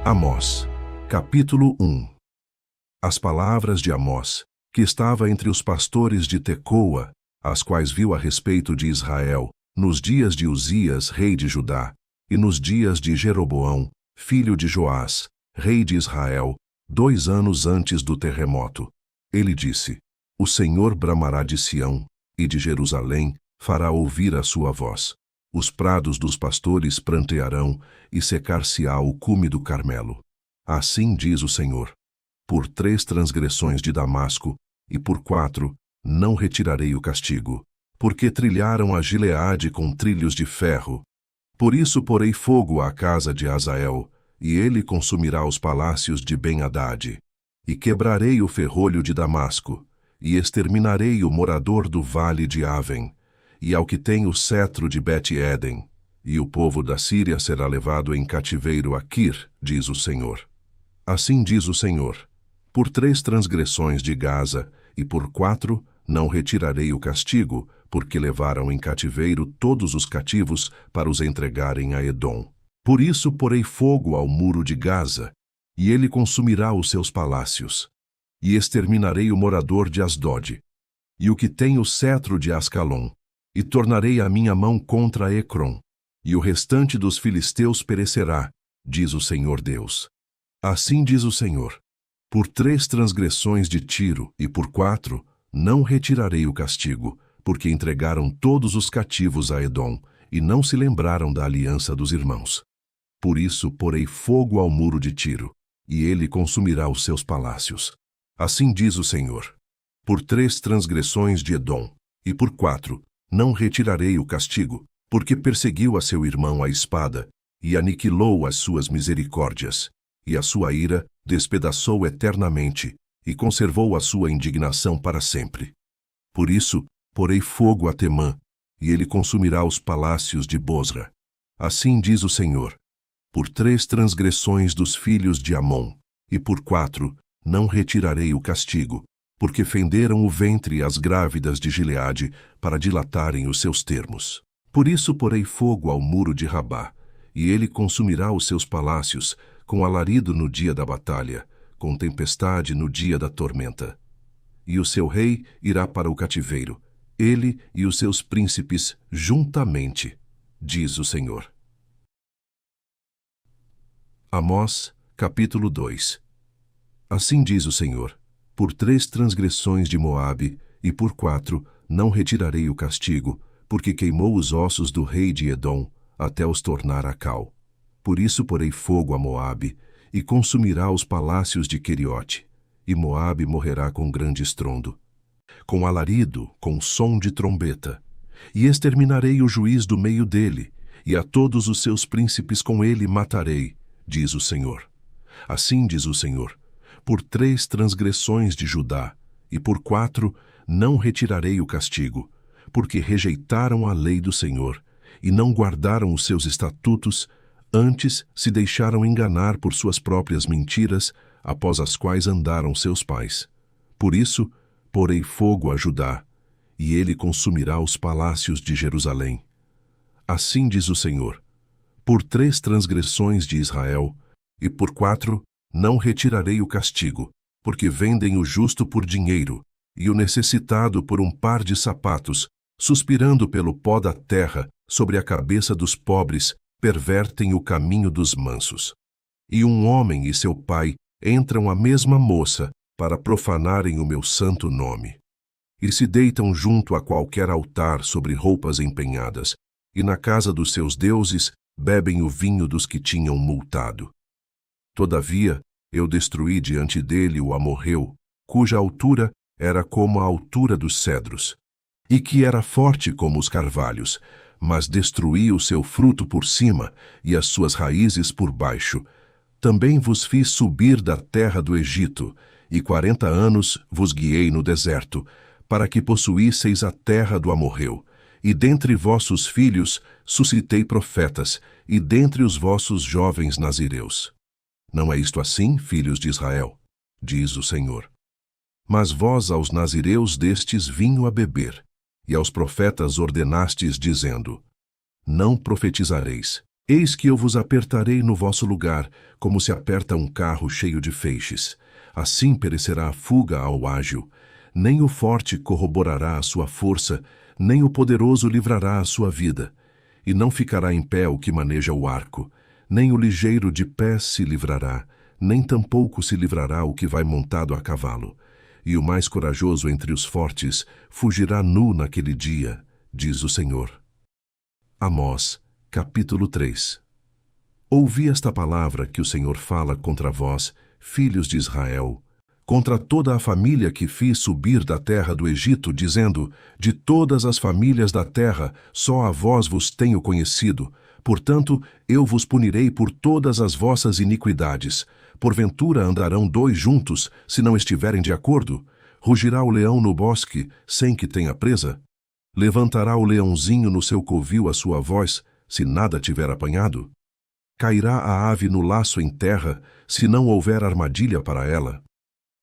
Amós, capítulo 1. As palavras de Amós, que estava entre os pastores de Tecoa, as quais viu a respeito de Israel, nos dias de Uzias, rei de Judá, e nos dias de Jeroboão, filho de Joás, rei de Israel, 2 anos antes do terremoto. Ele disse: O Senhor bramará de Sião, e de Jerusalém fará ouvir a sua voz. Os prados dos pastores prantearão, e secar-se-á o cume do Carmelo. Assim diz o Senhor: Por 3 transgressões de Damasco, e por 4, não retirarei o castigo, porque trilharam a Gileade com trilhos de ferro. Por isso porei fogo à casa de Azael, e ele consumirá os palácios de Ben-Hadade. E quebrarei o ferrolho de Damasco, e exterminarei o morador do vale de Aven, e ao que tem o cetro de Bet-Eden, e o povo da Síria será levado em cativeiro a Quir, diz o Senhor. Assim diz o Senhor: Por 3 transgressões de Gaza, e por 4, não retirarei o castigo, porque levaram em cativeiro todos os cativos para os entregarem a Edom. Por isso porei fogo ao muro de Gaza, e ele consumirá os seus palácios. E exterminarei o morador de Asdod, e o que tem o cetro de Ascalon, e tornarei a minha mão contra Ecrom, e o restante dos filisteus perecerá, diz o Senhor Deus. Assim diz o Senhor: Por 3 transgressões de Tiro, e por 4, não retirarei o castigo, porque entregaram todos os cativos a Edom, e não se lembraram da aliança dos irmãos. Por isso porei fogo ao muro de Tiro, e ele consumirá os seus palácios. Assim diz o Senhor: Por 3 transgressões de Edom, e por 4, não retirarei o castigo, porque perseguiu a seu irmão à espada, e aniquilou as suas misericórdias, e a sua ira despedaçou eternamente, e conservou a sua indignação para sempre. Por isso, porei fogo a Temã, e ele consumirá os palácios de Bosra. Assim diz o Senhor: Por 3 transgressões dos filhos de Amon, e por 4, não retirarei o castigo, porque fenderam o ventre as grávidas de Gileade para dilatarem os seus termos. Por isso porei fogo ao muro de Rabá, e ele consumirá os seus palácios, com alarido no dia da batalha, com tempestade no dia da tormenta. E o seu rei irá para o cativeiro, ele e os seus príncipes juntamente, diz o Senhor. Amós, capítulo 2. Assim diz o Senhor: Por 3 transgressões de Moabe, e por 4, não retirarei o castigo, porque queimou os ossos do rei de Edom, até os tornar a cal. Por isso porei fogo a Moabe, e consumirá os palácios de Queriote, e Moabe morrerá com grande estrondo, com alarido, com som de trombeta. E exterminarei o juiz do meio dele, e a todos os seus príncipes com ele matarei, diz o Senhor. Assim diz o Senhor: Por 3 transgressões de Judá, e por 4, não retirarei o castigo, porque rejeitaram a lei do Senhor, e não guardaram os seus estatutos, antes se deixaram enganar por suas próprias mentiras, após as quais andaram seus pais. Por isso, porei fogo a Judá, e ele consumirá os palácios de Jerusalém. Assim diz o Senhor: Por 3 transgressões de Israel, e por 4, não retirarei o castigo, porque vendem o justo por dinheiro, e o necessitado por um par de sapatos, suspirando pelo pó da terra, sobre a cabeça dos pobres, pervertem o caminho dos mansos. E um homem e seu pai entram à mesma moça, para profanarem o meu santo nome. E se deitam junto a qualquer altar sobre roupas empenhadas, e na casa dos seus deuses bebem o vinho dos que tinham multado. Todavia, eu destruí diante dele o amorreu, cuja altura era como a altura dos cedros, e que era forte como os carvalhos, mas destruí o seu fruto por cima e as suas raízes por baixo. Também vos fiz subir da terra do Egito, e 40 anos vos guiei no deserto, para que possuísseis a terra do amorreu. E dentre vossos filhos suscitei profetas, e dentre os vossos jovens nazireus. Não é isto assim, filhos de Israel? Diz o Senhor. Mas vós aos nazireus destes vinho a beber, e aos profetas ordenastes, dizendo: Não profetizareis, Eis que eu vos apertarei no vosso lugar, como se aperta um carro cheio de feixes. Assim perecerá a fuga ao ágil. Nem o forte corroborará a sua força, nem o poderoso livrará a sua vida. E não ficará em pé o que maneja o arco, nem o ligeiro de pés se livrará, nem tampouco se livrará o que vai montado a cavalo. E o mais corajoso entre os fortes fugirá nu naquele dia, diz o Senhor. Amós, capítulo 3. Ouvi esta palavra que o Senhor fala contra vós, filhos de Israel, contra toda a família que fiz subir da terra do Egito, dizendo: de todas as famílias da terra, só a vós vos tenho conhecido. Portanto, eu vos punirei por todas as vossas iniquidades. Porventura andarão dois juntos, se não estiverem de acordo? Rugirá o leão no bosque, sem que tenha presa? Levantará o leãozinho no seu covil a sua voz, se nada tiver apanhado? Cairá a ave no laço em terra, se não houver armadilha para ela?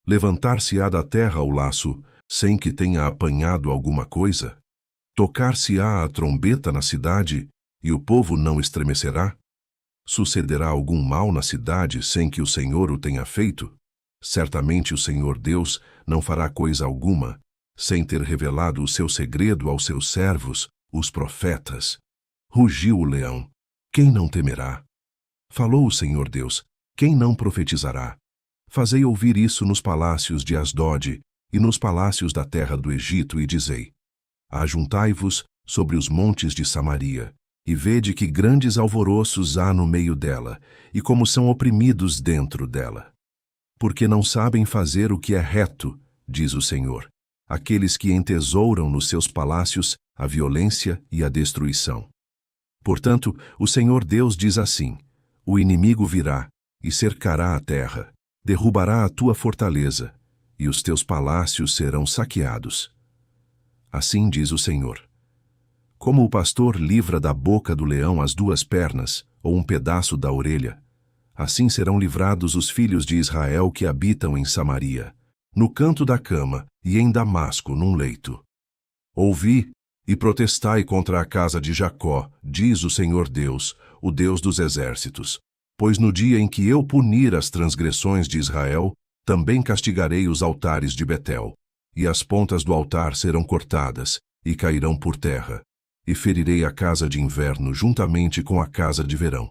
Levantar-se-á da terra o laço, sem que tenha apanhado alguma coisa? Tocar-se-á a trombeta na cidade, e o povo não estremecerá? Sucederá algum mal na cidade sem que o Senhor o tenha feito? Certamente o Senhor Deus não fará coisa alguma, sem ter revelado o seu segredo aos seus servos, os profetas. Rugiu o leão, quem não temerá? Falou o Senhor Deus, quem não profetizará? Fazei ouvir isso nos palácios de Asdode e nos palácios da terra do Egito, e dizei: ajuntai-vos sobre os montes de Samaria, e vede que grandes alvoroços há no meio dela, e como são oprimidos dentro dela. Porque não sabem fazer o que é reto, diz o Senhor, aqueles que entesouram nos seus palácios a violência e a destruição. Portanto, o Senhor Deus diz assim: o inimigo virá e cercará a terra, derrubará a tua fortaleza, e os teus palácios serão saqueados. Assim diz o Senhor: como o pastor livra da boca do leão as duas pernas, ou um pedaço da orelha, assim serão livrados os filhos de Israel que habitam em Samaria, no canto da cama e em Damasco num leito. Ouvi e protestai contra a casa de Jacó, diz o Senhor Deus, o Deus dos exércitos. Pois no dia em que eu punir as transgressões de Israel, também castigarei os altares de Betel, e as pontas do altar serão cortadas, e cairão por terra, e ferirei a casa de inverno juntamente com a casa de verão,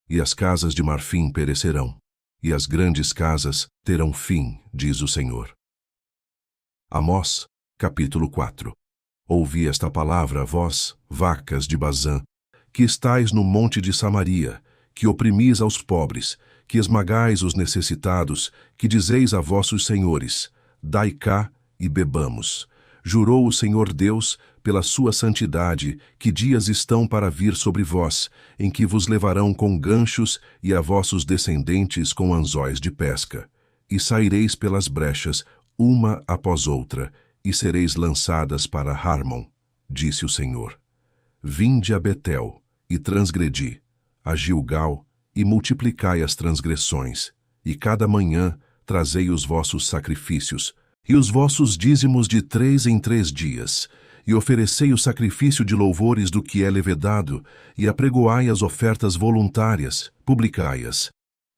e as casas de marfim perecerão, e as grandes casas terão fim, diz o Senhor. Amós, capítulo 4. Ouvi esta palavra, vós, vacas de Bazã, que estais no monte de Samaria, que oprimis aos pobres, que esmagais os necessitados, que dizeis a vossos senhores: dai cá e bebamos. Jurou o Senhor Deus, pela sua santidade, que dias estão para vir sobre vós, em que vos levarão com ganchos e a vossos descendentes com anzóis de pesca. E saireis pelas brechas, uma após outra, e sereis lançadas para Harmon, disse o Senhor. Vinde a Betel, e transgredi, a Gilgal, e multiplicai as transgressões, e cada manhã trazei os vossos sacrifícios, e os vossos dízimos de 3 em 3 dias, e oferecei o sacrifício de louvores do que é levedado, e apregoai as ofertas voluntárias, publicai-as.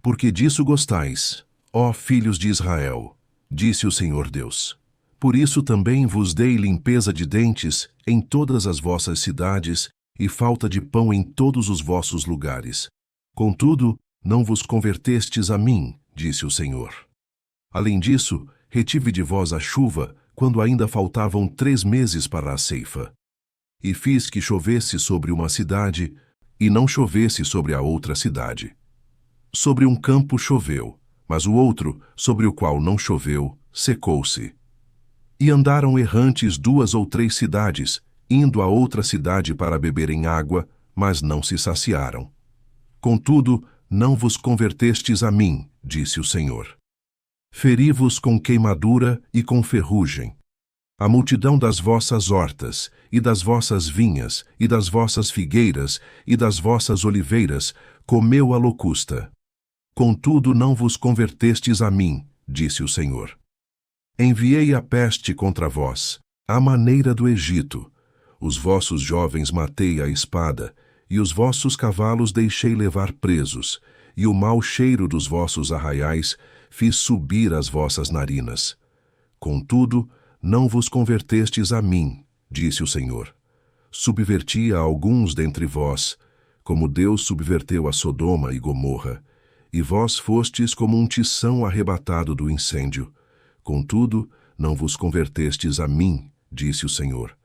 Porque disso gostais, ó filhos de Israel, disse o Senhor Deus. Por isso também vos dei limpeza de dentes em todas as vossas cidades, e falta de pão em todos os vossos lugares. Contudo, não vos convertestes a mim, disse o Senhor. Além disso, retive de vós a chuva, quando ainda faltavam 3 meses para a ceifa. E fiz que chovesse sobre uma cidade, e não chovesse sobre a outra cidade. Sobre um campo choveu, mas o outro, sobre o qual não choveu, secou-se. E andaram errantes 2 ou 3 cidades, indo a outra cidade para beberem água, mas não se saciaram. Contudo, não vos convertestes a mim, disse o Senhor. Feri-vos com queimadura e com ferrugem. A multidão das vossas hortas, e das vossas vinhas, e das vossas figueiras, e das vossas oliveiras, comeu a locusta. Contudo, não vos convertestes a mim, disse o Senhor. Enviei a peste contra vós, à maneira do Egito. Os vossos jovens matei à espada, e os vossos cavalos deixei levar presos, e o mau cheiro dos vossos arraiais fiz subir às vossas narinas. Contudo, não vos convertestes a mim, disse o Senhor. Subverti a alguns dentre vós, como Deus subverteu a Sodoma e Gomorra, e vós fostes como um tição arrebatado do incêndio. Contudo, não vos convertestes a mim, disse o Senhor.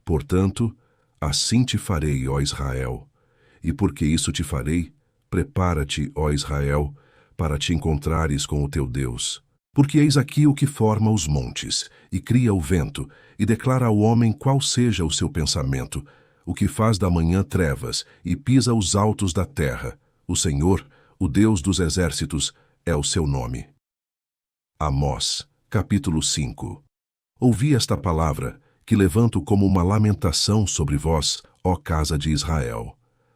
Portanto, assim te farei, ó Israel. E porque isso te farei, prepara-te, ó Israel, para te encontrares com o teu Deus. Porque eis aqui o que forma os montes, e cria o vento, e declara ao homem qual seja o seu pensamento, o que faz da manhã trevas, e pisa os altos da terra. O Senhor, o Deus dos exércitos, é o seu nome. Amós, capítulo 5. Ouvi esta palavra, que levanto como uma lamentação sobre vós, ó casa de Israel.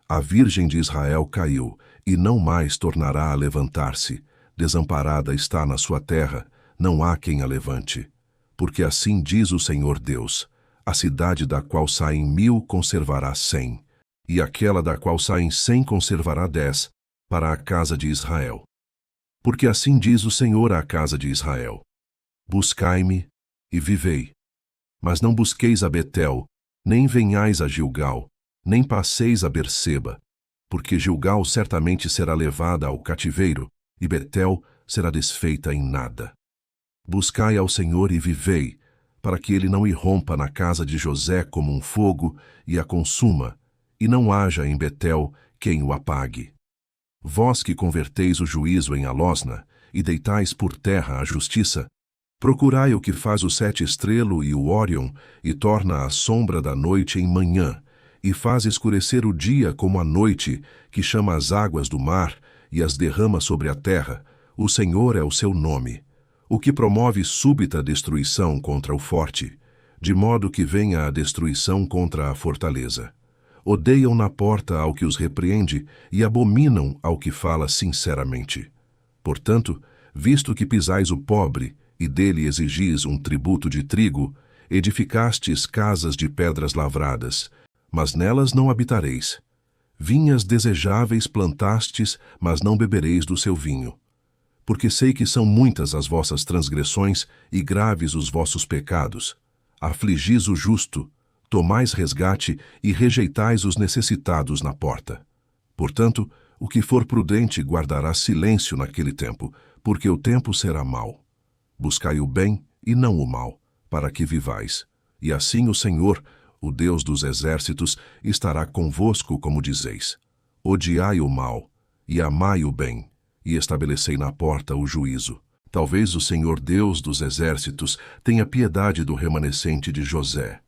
A Virgem de Israel caiu, e não mais tornará a levantar-se. Desamparada está na sua terra, não há quem a levante. Porque assim diz o Senhor Deus: a cidade da qual saem 1000 conservará 100, e aquela da qual saem 100 conservará 10, para a casa de Israel. Porque assim diz o Senhor à casa de Israel: buscai-me, e vivei. Mas não busqueis a Betel, nem venhais a Gilgal, nem passeis a Berseba, porque Gilgal certamente será levada ao cativeiro, e Betel será desfeita em nada. Buscai ao Senhor e vivei, para que ele não irrompa na casa de José como um fogo e a consuma, e não haja em Betel quem o apague. Vós que converteis o juízo em alosna, e deitais por terra a justiça, procurai o que faz o 7 estrelo e o Órion, e torna a sombra da noite em manhã, e faz escurecer o dia como a noite, que chama as águas do mar, e as derrama sobre a terra. O Senhor é o seu nome. O que promove súbita destruição contra o forte, de modo que venha a destruição contra a fortaleza. Odeiam na porta ao que os repreende, e abominam ao que fala sinceramente. Portanto, visto que pisais o pobre, e dele exigis um tributo de trigo, edificastes casas de pedras lavradas, mas nelas não habitareis. Vinhas desejáveis plantastes, mas não bebereis do seu vinho. Porque sei que são muitas as vossas transgressões e graves os vossos pecados. Afligis o justo, tomais resgate e rejeitais os necessitados na porta. Portanto, o que for prudente guardará silêncio naquele tempo, porque o tempo será mau. Buscai o bem e não o mal, para que vivais. E assim o Senhor, o Deus dos exércitos, estará convosco como dizeis. Odiai o mal, e amai o bem, e estabelecei na porta o juízo. Talvez o Senhor Deus dos exércitos tenha piedade do remanescente de José.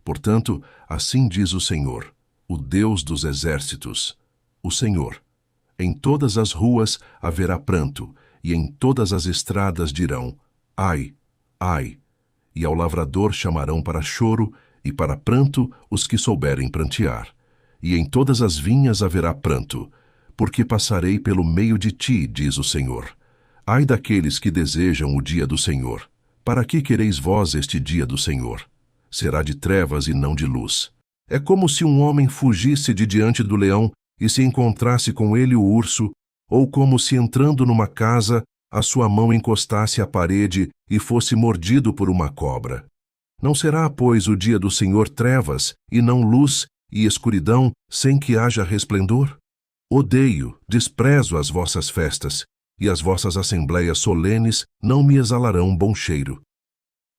Portanto, assim diz o Senhor, o Deus dos exércitos, o Senhor. Em todas as ruas haverá pranto, e em todas as estradas dirão, ai, ai, e ao lavrador chamarão para choro, e para pranto os que souberem prantear. E em todas as vinhas haverá pranto, porque passarei pelo meio de ti, diz o Senhor. Ai daqueles que desejam o dia do Senhor. Para que quereis vós este dia do Senhor? Será de trevas e não de luz. É como se um homem fugisse de diante do leão e se encontrasse com ele o urso, ou como se entrando numa casa a sua mão encostasse à parede e fosse mordido por uma cobra. Não será, pois, o dia do Senhor trevas, e não luz e escuridão, sem que haja resplendor? Odeio, desprezo as vossas festas, e as vossas assembléias solenes não me exalarão bom cheiro.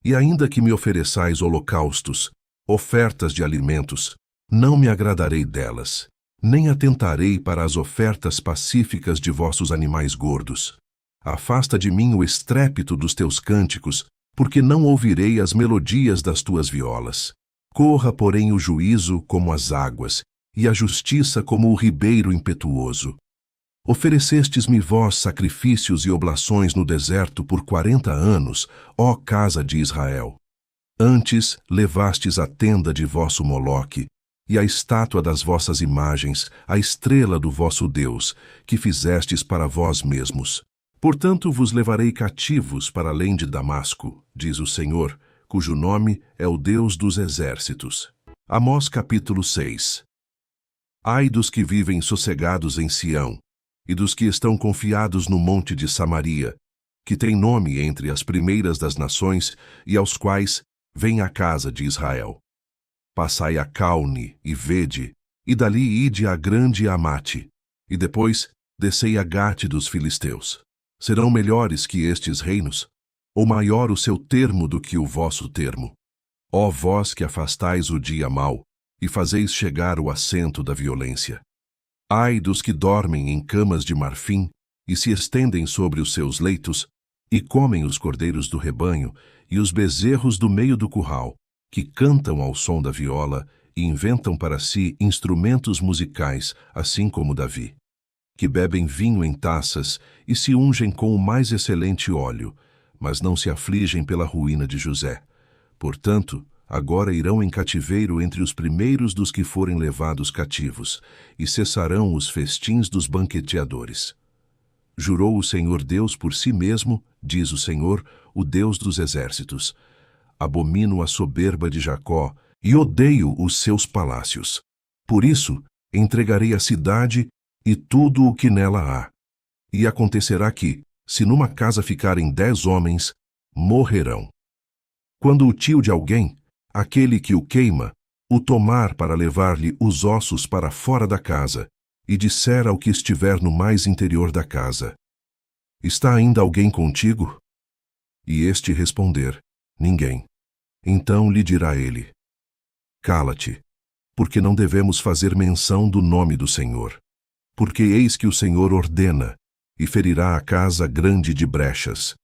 E ainda que me ofereçais holocaustos, ofertas de alimentos, não me agradarei delas, nem atentarei para as ofertas pacíficas de vossos animais gordos. Afasta de mim o estrépito dos teus cânticos, porque não ouvirei as melodias das tuas violas. Corra, porém, o juízo como as águas, e a justiça como o ribeiro impetuoso. Oferecestes-me vós sacrifícios e oblações no deserto por 40 anos, ó casa de Israel. Antes levastes a tenda de vosso Moloque, e a estátua das vossas imagens, a estrela do vosso Deus, que fizestes para vós mesmos. Portanto vos levarei cativos para além de Damasco, diz o Senhor, cujo nome é o Deus dos exércitos. Amós capítulo 6. Ai dos que vivem sossegados em Sião, e dos que estão confiados no monte de Samaria, que tem nome entre as primeiras das nações, e aos quais vem a casa de Israel. Passai a Caune e vede, e dali ide a grande Amate, e depois descei a Gate dos filisteus. Serão melhores que estes reinos? Ou maior o seu termo do que o vosso termo? Ó vós que afastais o dia mau, e fazeis chegar o assento da violência. Ai dos que dormem em camas de marfim, e se estendem sobre os seus leitos, e comem os cordeiros do rebanho, e os bezerros do meio do curral, que cantam ao som da viola, e inventam para si instrumentos musicais, assim como Davi. Que bebem vinho em taças, e se ungem com o mais excelente óleo, mas não se afligem pela ruína de José. Portanto, agora irão em cativeiro entre os primeiros dos que forem levados cativos, e cessarão os festins dos banqueteadores. Jurou o Senhor Deus por si mesmo, diz o Senhor, o Deus dos exércitos. Abomino a soberba de Jacó, e odeio os seus palácios. Por isso, entregarei a cidade e tudo o que nela há. E acontecerá que, se numa casa ficarem 10 homens, morrerão. Quando o tio de alguém, aquele que o queima, o tomar para levar-lhe os ossos para fora da casa, e disser ao que estiver no mais interior da casa: Está ainda alguém contigo? E este responder: Ninguém. Então lhe dirá ele: Cala-te, porque não devemos fazer menção do nome do Senhor. Porque eis que o Senhor ordena, e ferirá a casa grande de brechas,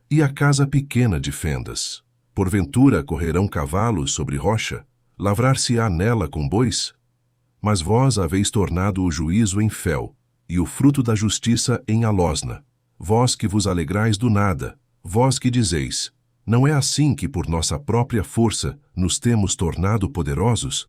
e a casa pequena de fendas. Porventura correrão cavalos sobre rocha? Lavrar-se-á nela com bois? Mas vós haveis tornado o juízo em fel, e o fruto da justiça em alosna. Vós que vos alegrais do nada, vós que dizeis: Não é assim que por nossa própria força nos temos tornado poderosos?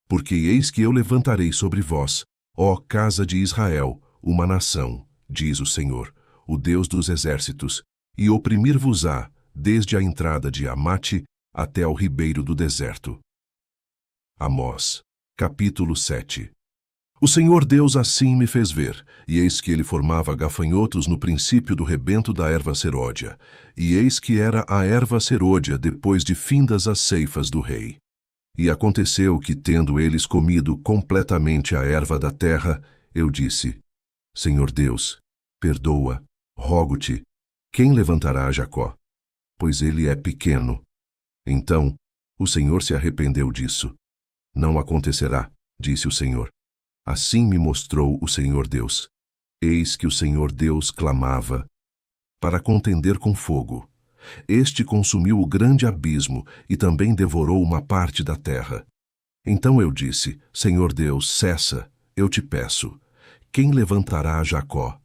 Porque eis que eu levantarei sobre vós, ó casa de Israel, uma nação, diz o Senhor, o Deus dos exércitos, e oprimir-vos-á, desde a entrada de Amate até ao ribeiro do deserto. Amós, capítulo 7. O Senhor Deus assim me fez ver, e eis que ele formava gafanhotos no princípio do rebento da erva seródia, e eis que era a erva seródia depois de findas as ceifas do rei. E aconteceu que, tendo eles comido completamente a erva da terra, eu disse: Senhor Deus, perdoa, rogo-te, quem levantará Jacó? Pois ele é pequeno. Então, o Senhor se arrependeu disso. Não acontecerá, disse o Senhor. Assim me mostrou o Senhor Deus. Eis que o Senhor Deus clamava para contender com fogo. Este consumiu o grande abismo e também devorou uma parte da terra. Então eu disse: Senhor Deus, cessa, eu te peço. Quem levantará Jacó?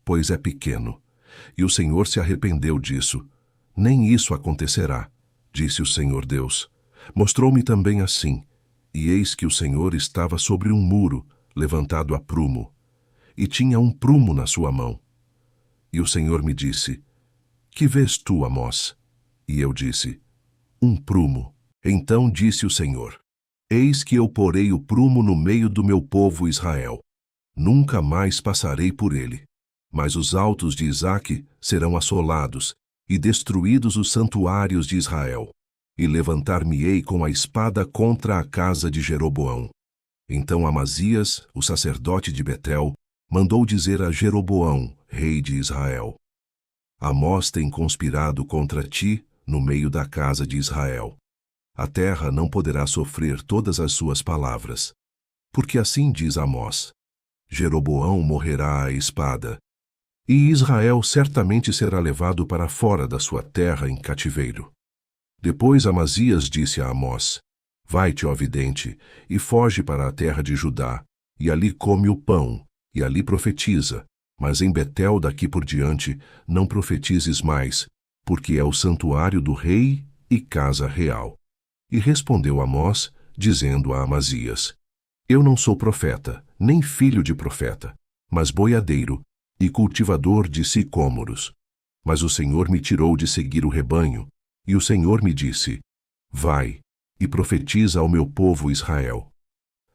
Pois é pequeno. E o Senhor se arrependeu disso. Nem isso acontecerá, disse o Senhor Deus. Mostrou-me também assim, e eis que o Senhor estava sobre um muro, levantado a prumo, e tinha um prumo na sua mão. E o Senhor me disse: Que vês tu, Amós? E eu disse: Um prumo. Então disse o Senhor: Eis que eu porei o prumo no meio do meu povo Israel. Nunca mais passarei por ele. Mas os altos de Isaque serão assolados, e destruídos os santuários de Israel. E levantar-me-ei com a espada contra a casa de Jeroboão. Então Amazias, o sacerdote de Betel, mandou dizer a Jeroboão, rei de Israel: Amós tem conspirado contra ti no meio da casa de Israel. A terra não poderá sofrer todas as suas palavras. Porque assim diz Amós: Jeroboão morrerá à espada, e Israel certamente será levado para fora da sua terra em cativeiro. Depois Amazias disse a Amós: Vai-te, ó vidente, e foge para a terra de Judá, e ali come o pão, e ali profetiza, mas em Betel daqui por diante não profetizes mais, porque é o santuário do rei e casa real. E respondeu Amós, dizendo a Amazias: Eu não sou profeta, nem filho de profeta, mas boiadeiro e cultivador de sicômoros. Mas o Senhor me tirou de seguir o rebanho, e o Senhor me disse: Vai, e profetiza ao meu povo Israel.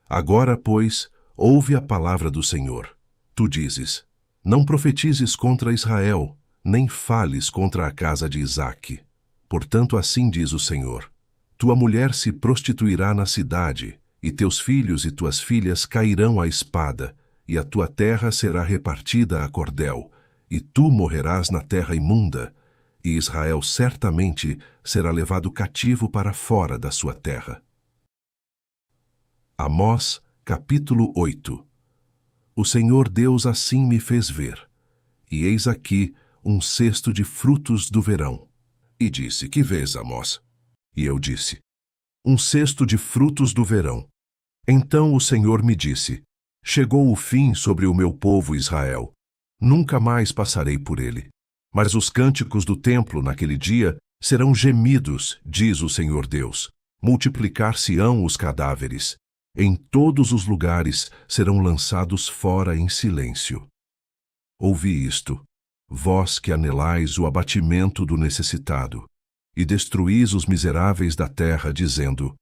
Agora, pois, ouve a palavra do Senhor. Tu dizes: não profetizes contra Israel, nem fales contra a casa de Isaque. Portanto, assim diz o Senhor: tua mulher se prostituirá na cidade, e teus filhos e tuas filhas cairão à espada, e a tua terra será repartida a cordel, e tu morrerás na terra imunda, e Israel certamente será levado cativo para fora da sua terra. Amós, capítulo 8. O Senhor Deus assim me fez ver, e eis aqui um cesto de frutos do verão. E disse: que vês, Amós? E eu disse: um cesto de frutos do verão. Então o Senhor me disse: chegou o fim sobre o meu povo Israel. Nunca mais passarei por ele. Mas os cânticos do templo naquele dia serão gemidos, diz o Senhor Deus. Multiplicar-se-ão os cadáveres. Em todos os lugares serão lançados fora em silêncio. Ouvi isto, vós que anelais o abatimento do necessitado, e destruís os miseráveis da terra, dizendo: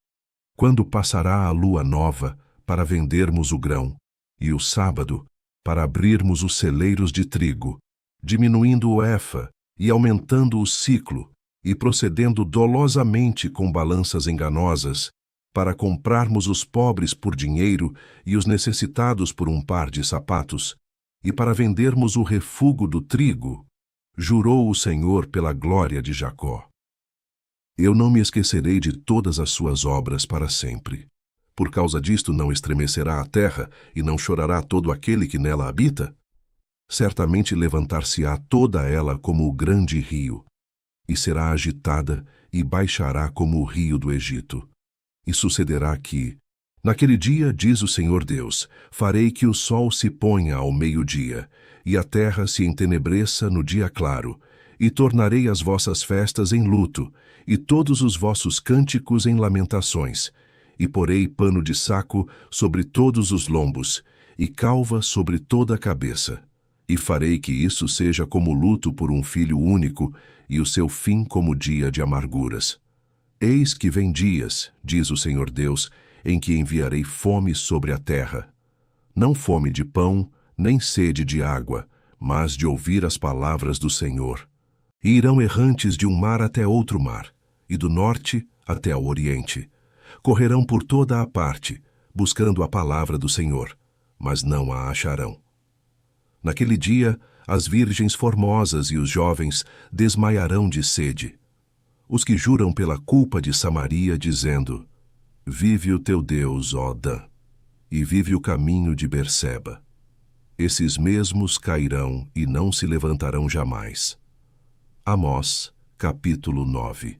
quando passará a lua nova para vendermos o grão, e o sábado para abrirmos os celeiros de trigo, diminuindo o efa e aumentando o ciclo, e procedendo dolosamente com balanças enganosas, para comprarmos os pobres por dinheiro e os necessitados por um par de sapatos, e para vendermos o refúgio do trigo, jurou o Senhor pela glória de Jacó. Eu não me esquecerei de todas as suas obras para sempre. Por causa disto não estremecerá a terra e não chorará todo aquele que nela habita? Certamente levantar-se-á toda ela como o grande rio, e será agitada e baixará como o rio do Egito. E sucederá que, naquele dia, diz o Senhor Deus, farei que o sol se ponha ao meio-dia, e a terra se entenebreça no dia claro, e tornarei as vossas festas em luto, e todos os vossos cânticos em lamentações, e porei pano de saco sobre todos os lombos, e calva sobre toda a cabeça. E farei que isso seja como luto por um filho único, e o seu fim como dia de amarguras. Eis que vem dias, diz o Senhor Deus, em que enviarei fome sobre a terra. Não fome de pão, nem sede de água, mas de ouvir as palavras do Senhor. E irão errantes de um mar até outro mar, e do norte até ao oriente. Correrão por toda a parte, buscando a palavra do Senhor, mas não a acharão. Naquele dia, as virgens formosas e os jovens desmaiarão de sede. Os que juram pela culpa de Samaria, dizendo: vive o teu Deus, ó Dan, e vive o caminho de Berseba. Esses mesmos cairão e não se levantarão jamais. Amós, capítulo 9.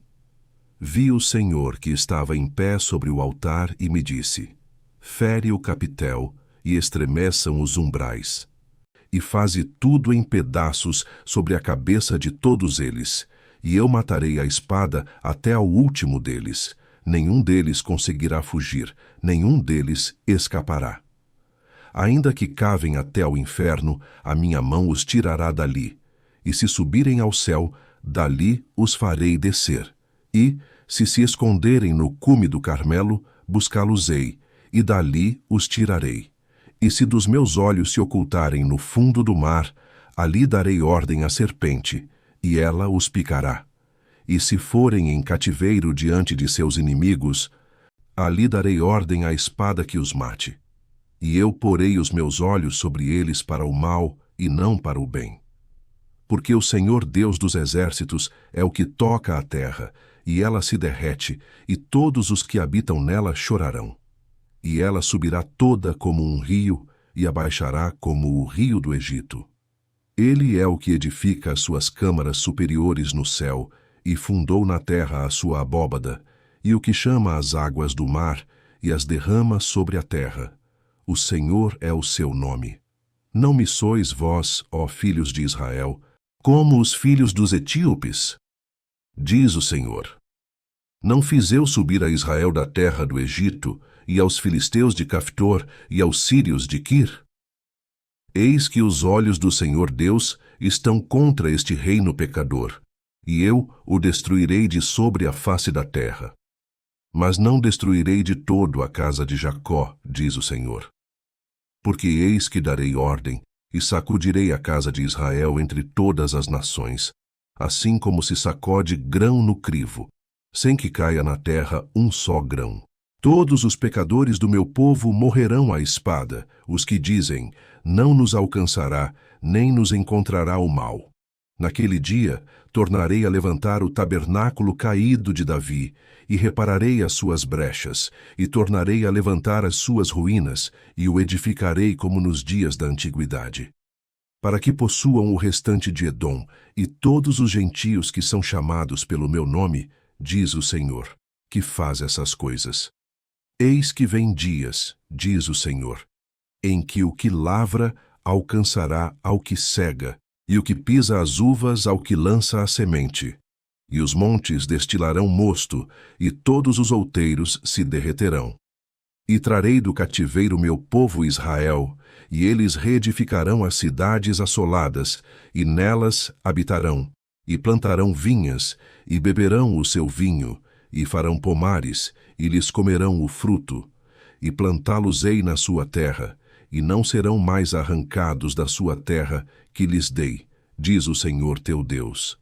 Vi o Senhor que estava em pé sobre o altar e me disse: fere o capitel e estremeçam os umbrais, e faze tudo em pedaços sobre a cabeça de todos eles, e eu matarei a espada até ao último deles. Nenhum deles conseguirá fugir, nenhum deles escapará. Ainda que cavem até ao inferno, a minha mão os tirará dali, e se subirem ao céu, dali os farei descer. E, se esconderem no cume do Carmelo, buscá-los-ei, e dali os tirarei. E se dos meus olhos se ocultarem no fundo do mar, ali darei ordem à serpente, e ela os picará. E se forem em cativeiro diante de seus inimigos, ali darei ordem à espada que os mate. E eu porei os meus olhos sobre eles para o mal e não para o bem. Porque o Senhor Deus dos exércitos é o que toca a terra, e ela se derrete, e todos os que habitam nela chorarão. E ela subirá toda como um rio, e abaixará como o rio do Egito. Ele é o que edifica as suas câmaras superiores no céu, e fundou na terra a sua abóbada, e o que chama as águas do mar, e as derrama sobre a terra. O Senhor é o seu nome. Não me sois vós, ó filhos de Israel, como os filhos dos etíopes? Diz o Senhor. Não fiz eu subir a Israel da terra do Egito, e aos filisteus de Caftor, e aos sírios de Quir? Eis que os olhos do Senhor Deus estão contra este reino pecador, e eu o destruirei de sobre a face da terra. Mas não destruirei de todo a casa de Jacó, diz o Senhor. Porque eis que darei ordem, e sacudirei a casa de Israel entre todas as nações, assim como se sacode grão no crivo, sem que caia na terra um só grão. Todos os pecadores do meu povo morrerão à espada, os que dizem, não nos alcançará, nem nos encontrará o mal. Naquele dia, tornarei a levantar o tabernáculo caído de Davi, e repararei as suas brechas, e tornarei a levantar as suas ruínas, e o edificarei como nos dias da antiguidade. Para que possuam o restante de Edom, e todos os gentios que são chamados pelo meu nome, diz o Senhor, que faz essas coisas. Eis que vem dias, diz o Senhor, em que o que lavra alcançará ao que cega, e o que pisa as uvas ao que lança a semente. E os montes destilarão mosto, e todos os outeiros se derreterão. E trarei do cativeiro meu povo Israel, e eles reedificarão as cidades assoladas, e nelas habitarão, e plantarão vinhas, e beberão o seu vinho, e farão pomares, e lhes comerão o fruto, e plantá-los-ei na sua terra, e não serão mais arrancados da sua terra que lhes dei, diz o Senhor teu Deus.